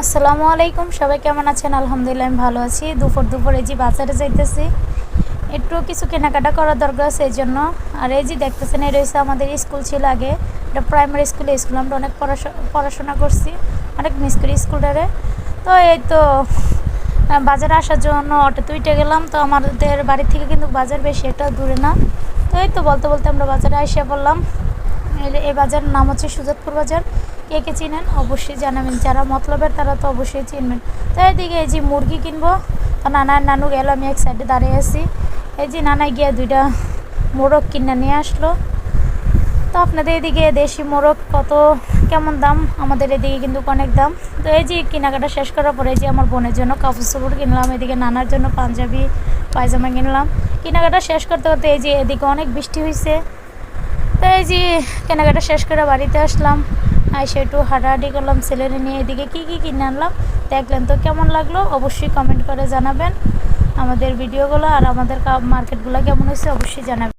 আসসালামু আলাইকুম, সবাই কেমন আছেন? আলহামদুলিল্লাহ আমি ভালো আছি। দুপুরে এই যে বাজারে যাইতেছি, একটু কিছু কেনাকাটা করার দরকার আছে এই জন্য। আর এই যে দেখতেছেন, এই রয়েছে আমাদের স্কুল ছিল আগে, এটা প্রাইমারি স্কুল আমরা অনেক পড়াশোনা করছি, অনেক মিস করি স্কুলটারে। তো এই তো বাজারে আসার জন্য অটোতে উঠে গেলাম। তো আমাদের বাড়ি থেকে কিন্তু বাজার বেশি একটা দূরে না। তো এই তো বলতে বলতে আমরা বাজারে এসে পড়লাম। এই বাজার নাম হচ্ছে সুজাতপুর বাজার। কে কে চিনেন অবশ্যই জানাবেন, যারা মতলবের তারা তো অবশ্যই চিনবেন। তো এইদিকে এই যে মুরগি কিনবো, তো নানা নানু গেল, আমি এক সাইডে দাঁড়িয়ে আছি। এই যে নানাই গিয়ে দুইটা মোরগ কিনে নিয়ে আসলো। তো আপনাদের এদিকে দেশি মোরগ কত কেমন দাম? আমাদের এদিকে কিন্তু অনেক দাম। তো এই যে কেনাকাটা শেষ করার পরে যে আমার বোনের জন্য কাপড় চোপড় কিনলাম, এদিকে নানার জন্য পাঞ্জাবি পায়জামা কিনলাম। কেনাকাটা শেষ করতে করতে এই যে এদিকে অনেক বৃষ্টি হয়েছে। তো এই যে কেনাকাটা শেষ করে বাড়িতে আসলাম, আইসে একটু হাঁটাহাঁটি করলাম ছেলেরে নিয়ে। এদিকে কী কী কিনে আনলাম দেখলেন, তো কেমন লাগলো অবশ্যই কমেন্ট করে জানাবেন আমাদের ভিডিওগুলো, আর আমাদের মার্কেটগুলো কেমন হয়েছে অবশ্যই জানাবেন।